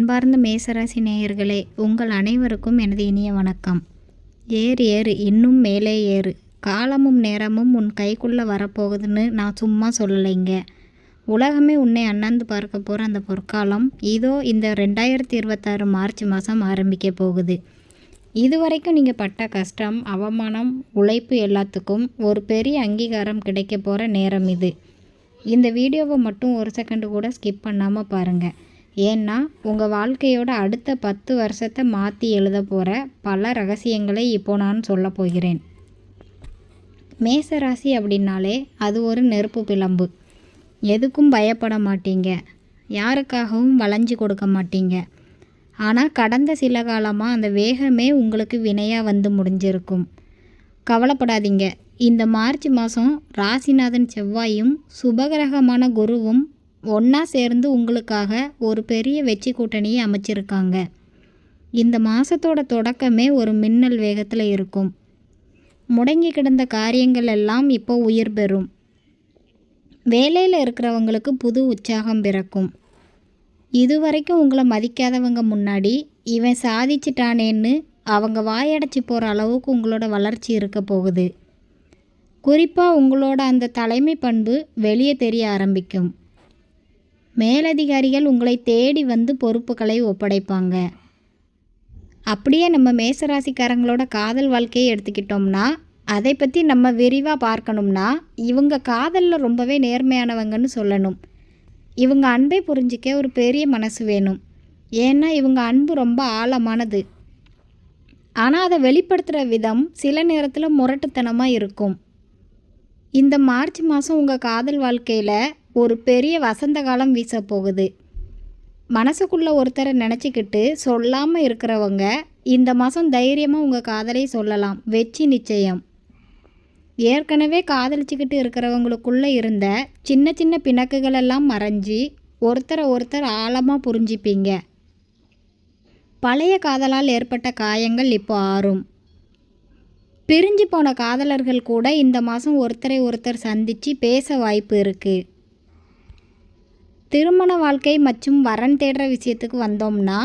அன்பார்ந்த மேசராசி நேயர்களே, உங்கள் அனைவருக்கும் எனது இனிய வணக்கம். ஏறு ஏறு, இன்னும் மேலே ஏறு, காலமும் நேரமும் உன் கைக்குள்ளே வரப்போகுதுன்னு நான் சும்மா சொல்லலைங்க. உலகமே உன்னை அண்ணாந்து பார்க்க போகிற அந்த பொற்காலம் இதோ இந்த 2026 மார்ச் மாதம் ஆரம்பிக்க போகுது. இதுவரைக்கும் நீங்கள் பட்ட கஷ்டம், அவமானம், உழைப்பு எல்லாத்துக்கும் ஒரு பெரிய அங்கீகாரம் கிடைக்க போகிற நேரம் இது. இந்த வீடியோவை மட்டும் ஒரு செகண்டு கூட ஸ்கிப் பண்ணாமல் பாருங்கள். ஏன்னா உங்கள் வாழ்க்கையோட அடுத்த 10 வருஷத்தை மாற்றி எழுத போகிற பல ரகசியங்களை இப்போ நான் சொல்ல போகிறேன். மேசராசி அப்படின்னாலே அது ஒரு நெருப்பு பிழம்பு. எதுக்கும் பயப்பட மாட்டீங்க, யாருக்காகவும் வளைஞ்சு கொடுக்க மாட்டீங்க. ஆனால் கடந்த சில காலமாக அந்த வேகமே உங்களுக்கு வினையாக வந்து முடிஞ்சிருக்கும். கவலைப்படாதீங்க. இந்த மார்ச் மாதம் ராசிநாதன் செவ்வாயும் சுபகிரகமான குருவும் ஒன்றா சேர்ந்து உங்களுக்காக ஒரு பெரிய வெற்றி கூட்டணியை அமைச்சிருக்காங்க. இந்த மாதத்தோட தொடக்கமே ஒரு மின்னல் வேகத்தில் இருக்கும். முடங்கி கிடந்த காரியங்கள் எல்லாம் இப்போ உயிர் பெறும். வேலையில் இருக்கிறவங்களுக்கு புது உற்சாகம் பிறக்கும். இதுவரைக்கும் உங்களை மதிக்காதவங்க முன்னாடி இவன் சாதிச்சிட்டானேன்னு அவங்க வாயடைச்சி போகிற அளவுக்கு உங்களோட வளர்ச்சி இருக்க போகுது. குறிப்பாக உங்களோட அந்த தலைமை பண்பு வெளியே தெரிய ஆரம்பிக்கும். மேலதிகாரிகள் உங்களை தேடி வந்து பொறுப்புகளை ஒப்படைப்பாங்க. அப்படியே நம்ம மேசராசிக்காரங்களோட காதல் வாழ்க்கையை எடுத்துக்கிட்டோம்னா அதை பற்றி நம்ம விரிவாக பார்க்கணும்னா இவங்க காதலில் ரொம்பவே நேர்மையானவங்கன்னு சொல்லணும். இவங்க அன்பை புரிஞ்சிக்க ஒரு பெரிய மனசு வேணும். ஏன்னா இவங்க அன்பு ரொம்ப ஆழமானது. ஆனால் அதை வெளிப்படுத்துகிற விதம் சில நேரத்தில் முரட்டுத்தனமாக இருக்கும். இந்த மார்ச் மாதம் உங்கள் காதல் வாழ்க்கையில் ஒரு பெரிய வசந்த காலம் வீச போகுது. மனசுக்குள்ளே ஒருத்தரை நினச்சிக்கிட்டு சொல்லாமல் இருக்கிறவங்க இந்த மாதம் தைரியமாக உங்கள் காதலை சொல்லலாம். வெற்றி நிச்சயம். ஏற்கனவே காதலிச்சுக்கிட்டு இருக்கிறவங்களுக்குள்ளே இருந்த சின்ன சின்ன பிணக்குகளெல்லாம் மறைஞ்சி ஒருத்தரை ஒருத்தர் ஆழமாக புரிஞ்சிப்பீங்க. பழைய காதலால் ஏற்பட்ட காயங்கள் இப்போ ஆறும். பிரிஞ்சு போன காதலர்கள் கூட இந்த மாதம் ஒருத்தரை ஒருத்தர் சந்தித்து பேச வாய்ப்பு இருக்குது. திருமண வாழ்க்கை மற்றும் வரன் தேடுற விஷயத்துக்கு வந்தோம்னா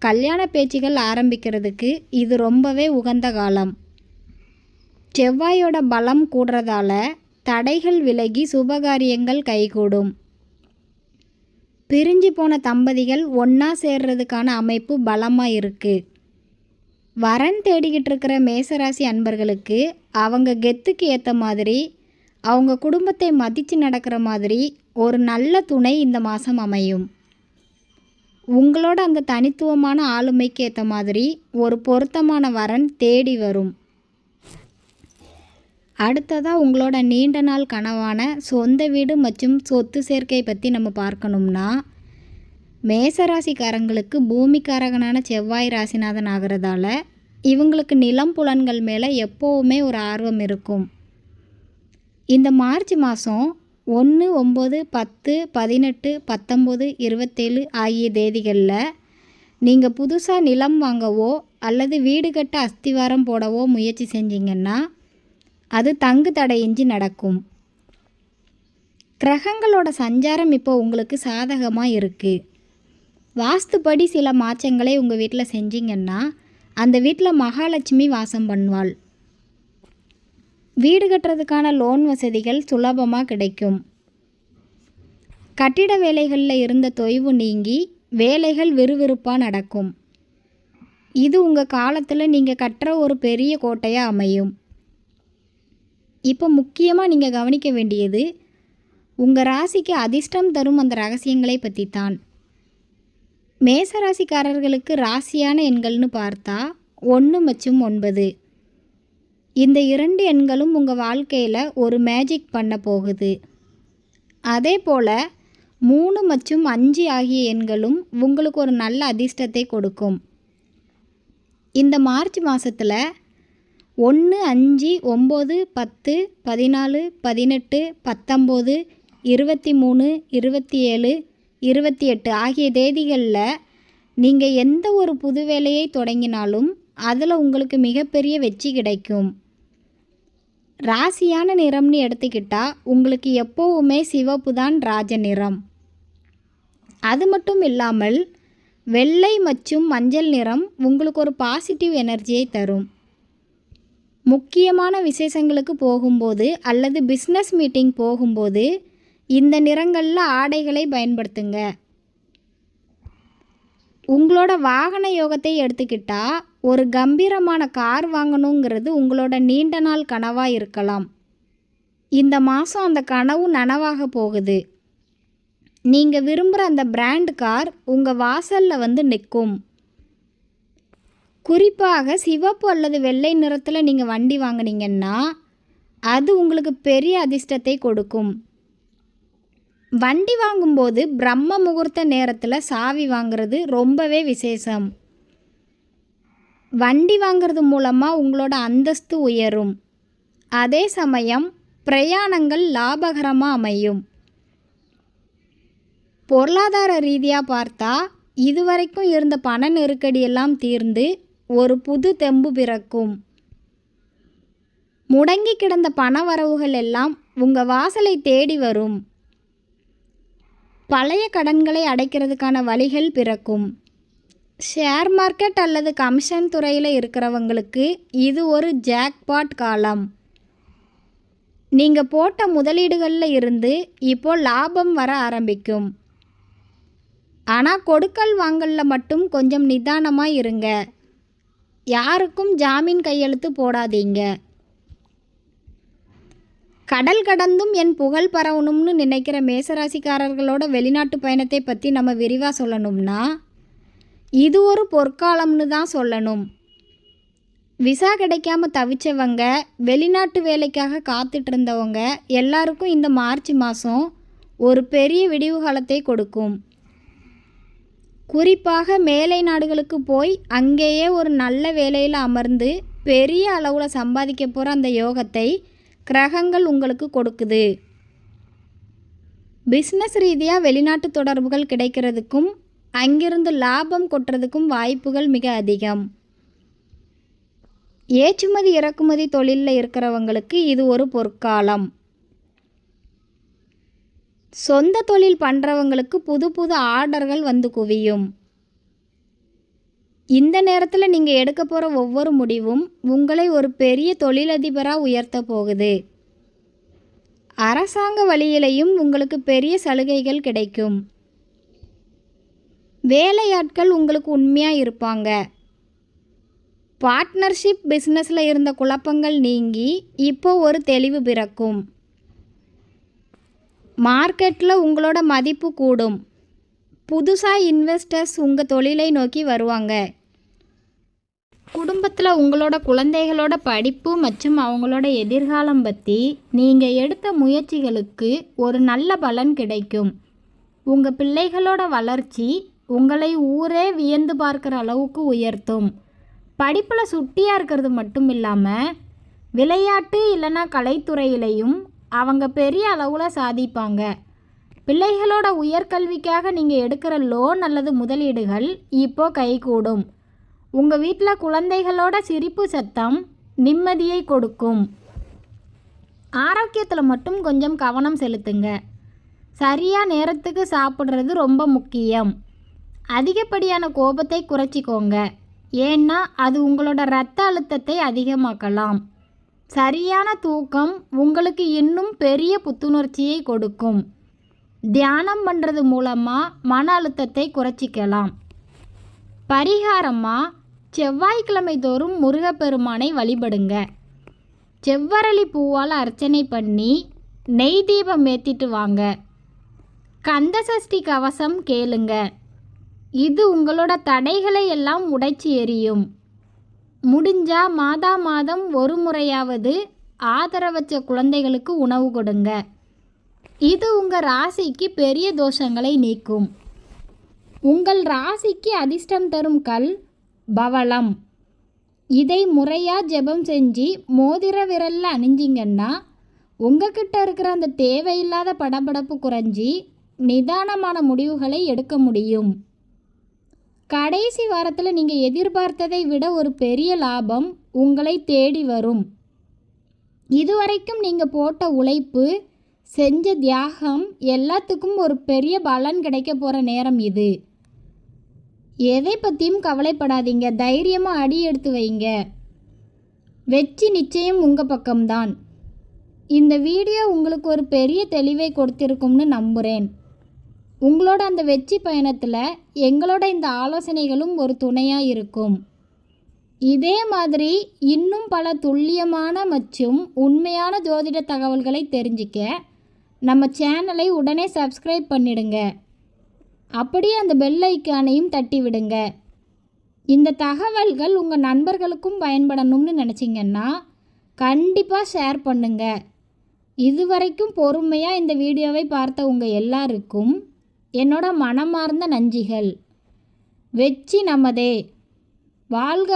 கல்யாண பேச்சுகள் ஆரம்பிக்கிறதுக்கு இது ரொம்பவே உகந்த காலம். செவ்வாயோட பலம் கூடுறதால தடைகள் விலகி சுபகாரியங்கள் கைகூடும். பிரிஞ்சு போன தம்பதிகள் ஒன்றா சேர்றதுக்கான அமைப்பு பலமாக இருக்குது. வரன் தேடிக்கிட்டு இருக்கிற மேசராசி அன்பர்களுக்கு அவங்க கெத்துக்கு ஏற்ற மாதிரி, அவங்க குடும்பத்தை மதித்து நடக்கிற மாதிரி ஒரு நல்ல துணை இந்த மாதம் அமையும். உங்களோட அந்த தனித்துவமான ஆளுமைக்கு ஏற்ற மாதிரி ஒரு பொருத்தமான வரன் தேடி வரும். அடுத்ததாக உங்களோட நீண்ட நாள் கனவான சொந்த வீடு மற்றும் சொத்து சேர்க்கை பற்றி நம்ம பார்க்கணும்னா மேசராசிக்காரங்களுக்கு பூமிக்காரகனான செவ்வாய் ராசிநாதன் ஆகிறதால இவங்களுக்கு நிலம் புலன்கள் மேலே எப்போவுமே ஒரு ஆர்வம் இருக்கும். இந்த மார்ச் மாதம் 1, 9, 10, 18, 19, 27 ஆகிய தேதிகளில் நீங்கள் புதுசாக நிலம் வாங்கவோ அல்லது வீடு கட்ட அஸ்திவாரம் போடவோ முயற்சி செஞ்சீங்கன்னா அது தங்கு தடையின்றி நடக்கும். கிரகங்களோட சஞ்சாரம் இப்போ உங்களுக்கு சாதகமாக இருக்குது. வாஸ்துப்படி சில மாற்றங்களை உங்கள் வீட்டில் செஞ்சீங்கன்னா அந்த வீட்டில் மகாலட்சுமி வாசம் பண்ணுவாள். வீடு கட்டுறதுக்கான லோன் வசதிகள் சுலபமாக கிடைக்கும். கட்டிட வேலைகளில் இருந்த தொய்வு நீங்கி வேலைகள் விறுவிறுப்பாக நடக்கும். இது உங்கள் காலத்தில் நீங்கள் கட்டுற ஒரு பெரிய கோட்டையாக அமையும். இப்போ முக்கியமாக நீங்கள் கவனிக்க வேண்டியது உங்கள் ராசிக்கு அதிர்ஷ்டம் தரும் அந்த ரகசியங்களை பற்றி தான். மேசராசிக்காரர்களுக்கு ராசியான எண்கள்னு பார்த்தா 1 மற்றும் 9. இந்த 2 எண்களும் உங்கள் வாழ்க்கையில் ஒரு மேஜிக் பண்ண போகுது. அதே போல் 3 மற்றும் 5 ஆகிய எண்களும் உங்களுக்கு ஒரு நல்ல அதிர்ஷ்டத்தை கொடுக்கும். இந்த மார்ச் மாதத்தில் 1, 5, 9, 10, 14, 18, 19, 23, 27, 28 ஆகிய தேதிகளில் நீங்கள் எந்த ஒரு புது வேலையை தொடங்கினாலும் அதில் உங்களுக்கு மிகப்பெரிய வெற்றி கிடைக்கும். ராசியான நிறம்னு எடுத்துக்கிட்டால் உங்களுக்கு எப்போவுமே சிவப்பு தான் ராஜ நிறம். அது மட்டும் இல்லாமல் வெள்ளை மற்றும் மஞ்சள் நிறம் உங்களுக்கு ஒரு பாசிட்டிவ் எனர்ஜியை தரும். முக்கியமான விசேஷங்களுக்கு போகும்போது அல்லது பிஸ்னஸ் மீட்டிங் போகும்போது இந்த நிறங்களில் ஆடைகளை பயன்படுத்துங்க. உங்களோட வாகன யோகத்தை எடுத்துக்கிட்டால் ஒரு கம்பீரமான கார் வாங்கணுங்கிறது உங்களோட நீண்ட நாள் கனவாக இருக்கலாம். இந்த மாதம் அந்த கனவு நனவாக போகுது. நீங்கள் விரும்புகிற அந்த பிராண்ட் கார் உங்கள் வாசலில் வந்து நிற்கும். குறிப்பாக சிவப்பு அல்லது வெள்ளை நிறத்தில் நீங்கள் வண்டி வாங்கினீங்கன்னா அது உங்களுக்கு பெரிய அதிர்ஷ்டத்தை கொடுக்கும். வண்டி வாங்கும்போது பிரம்ம முகூர்த்த நேரத்தில் சாவி வாங்கிறது ரொம்பவே விசேஷம். வண்டி வாங்கிறது மூலமாக உங்களோட அந்தஸ்து உயரும். அதே சமயம் பிரயாணங்கள் லாபகரமாக அமையும். பொருளாதார ரீதியாக பார்த்தா இதுவரைக்கும் இருந்த பண நெருக்கடியெல்லாம் தீர்ந்து ஒரு புது தெம்பு பிறக்கும். முடங்கி கிடந்த பண வரவுகள் எல்லாம் உங்கள் வாசலை தேடி வரும். பழைய கடன்களை அடைக்கிறதுக்கான வழிகள் பிறக்கும். ஷேர் மார்க்கெட் அல்லது கமிஷன் துறையில் இருக்கிறவங்களுக்கு இது ஒரு ஜாக்பாட் காலம். நீங்கள் போட்ட முதலீடுகளில் இருந்து இப்போ லாபம் வர ஆரம்பிக்கும். ஆனால் கொடுக்கல் வாங்கலில் மட்டும் கொஞ்சம் நிதானமாக இருங்க. யாருக்கும் ஜாமீன் கையெழுத்து போடாதீங்க. கடல் கடந்தும் என் புகழ் பரவணும்னு நினைக்கிற மேசராசிக்காரர்களோட வெளிநாட்டு பயணத்தை பற்றி நம்ம விரிவாக சொல்லணும்னா இது ஒரு பொற்காலம்னு தான் சொல்லணும். விசா கிடைக்காம தவிச்சவங்க, வெளிநாட்டு வேலைக்காக காத்துட்டு இருந்தவங்க எல்லாருக்கும் இந்த மார்ச் மாதம் ஒரு பெரிய விடிவு காலத்தை கொடுக்கும். குறிப்பாக மேலை நாடுகளுக்கு போய் அங்கேயே ஒரு நல்ல வேலையில் அமர்ந்து பெரிய அளவில் சம்பாதிக்க போகிற அந்த யோகத்தை கிரகங்கள் உங்களுக்கு கொடுக்குது. பிஸ்னஸ் ரீதியாக வெளிநாட்டு தொடர்புகள் கிடைக்கிறதுக்கும் அங்கிருந்து லாபம் கொட்டுறதுக்கும் வாய்ப்புகள் மிக அதிகம். ஏற்றுமதி இறக்குமதி தொழிலில் இருக்கிறவங்களுக்கு இது ஒரு பொற்காலம். சொந்த தொழில் பண்ணுறவங்களுக்கு புது புது ஆர்டர்கள் வந்து குவியும். இந்த நேரத்தில் நீங்கள் எடுக்க போகிற ஒவ்வொரு முடிவும் உங்களை ஒரு பெரிய தொழிலதிபராக உயர்த்த போகுது. அரசாங்க வழியிலையும் உங்களுக்கு பெரிய சலுகைகள் கிடைக்கும். வேலையாட்கள் உங்களுக்கு உண்மையாக இருப்பாங்க. பார்ட்னர்ஷிப் பிஸ்னஸில் இருந்த குழப்பங்கள் நீங்கி இப்போ ஒரு தெளிவு பிறக்கும். மார்க்கெட்டில் உங்களோட மதிப்பு கூடும். புதுசாக இன்வெஸ்டர்ஸ் உங்கள் தொழிலை நோக்கி வருவாங்க. குடும்பத்தில் உங்களோட குழந்தைகளோட படிப்பு மற்றும் அவங்களோட எதிர்காலம் பற்றி நீங்கள் எடுத்த முயற்சிகளுக்கு ஒரு நல்ல பலன் கிடைக்கும். உங்கள் பிள்ளைகளோட வளர்ச்சி உங்களை ஊரே வியந்து பார்க்குற அளவுக்கு உயர்த்தும். படிப்பில் சுட்டியாக இருக்கிறது மட்டும் இல்லாமல் விளையாட்டு இல்லைன்னா கலைத்துறையிலையும் அவங்க பெரிய அளவில் சாதிப்பாங்க. பிள்ளைகளோட உயர்கல்விக்காக நீங்கள் எடுக்கிற லோன் அல்லது முதலீடுகள் இப்போது கைகூடும். உங்கள் வீட்டில் குழந்தைகளோட சிரிப்பு சத்தம் நிம்மதியை கொடுக்கும். ஆரோக்கியத்தில் மட்டும் கொஞ்சம் கவனம் செலுத்துங்க. சரியாக நேரத்துக்கு சாப்பிட்றது ரொம்ப முக்கியம். அதிகப்படியான கோபத்தை குறைச்சிக்கோங்க. ஏன்னா அது உங்களோட இரத்த அழுத்தத்தை அதிகமாக்கலாம். சரியான தூக்கம் உங்களுக்கு இன்னும் பெரிய புத்துணர்ச்சியை கொடுக்கும். தியானம் பண்ணுறது மூலமாக மன அழுத்தத்தை குறைச்சிக்கலாம். பரிகாரமாக செவ்வாய்க்கிழமை தோறும் முருகப்பெருமானை வழிபடுங்க. செவ்வரளி பூவால் அர்ச்சனை பண்ணி நெய் தீபம் ஏற்றிட்டு வாங்க. கந்தசஷ்டி கவசம் கேளுங்க. இது உங்களோட தடைகளை எல்லாம் உடைச்சி எறியும். முடிஞ்சால் மாதம் ஒரு முறையாவது ஆதரவற்ற குழந்தைகளுக்கு உணவு கொடுங்க. இது உங்கள் ராசிக்கு பெரிய தோஷங்களை நீக்கும். உங்கள் ராசிக்கு அதிர்ஷ்டம் தரும் கல் பவளம். இதை முறையாக ஜெபம் செஞ்சு மோதிர விரலில் அணிஞ்சிங்கன்னா உங்ககிட்ட இருக்கிற அந்த தேவையில்லாத படபடப்பு குறைஞ்சி நிதானமான முடிவுகளை எடுக்க முடியும். கடைசி வாரத்தில் நீங்கள் எதிர்பார்த்ததை விட ஒரு பெரிய லாபம் உங்களை தேடி வரும். இதுவரைக்கும் நீங்கள் போட்ட உழைப்பு, செஞ்ச தியாகம் எல்லாத்துக்கும் ஒரு பெரிய பலன் கிடைக்க போகிற நேரம் இது. எதை பற்றியும் கவலைப்படாதீங்க, தைரியமாக அடி எடுத்து வைங்க. வெற்றி நிச்சயம் உங்கள் பக்கம்தான். இந்த வீடியோ உங்களுக்கு ஒரு பெரிய தெளிவை கொடுத்திருக்கும்னு நம்புகிறேன். உங்களோட அந்த வெற்றி பயணத்தில் எங்களோட இந்த ஆலோசனைகளும் ஒரு துணையாக இருக்கும். இதே மாதிரி இன்னும் பல துல்லியமான மற்றும் உண்மையான ஜோதிட தகவல்களை தெரிஞ்சிக்க நம்ம சேனலை உடனே சப்ஸ்கிரைப் பண்ணிடுங்க. அப்படியே அந்த பெல் ஐக்கானையும் தட்டி விடுங்க. இந்த தகவல்கள் உங்கள் நண்பர்களுக்கும் பயன்படணும்னு நினச்சிங்கன்னா கண்டிப்பாக ஷேர் பண்ணுங்க. இதுவரைக்கும் பொறுமையாக இந்த வீடியோவை பார்த்த உங்கள் எல்லாருக்கும் என்னோட மனமார்ந்த நன்றிகள். வெற்றி நமதே. வாழ்க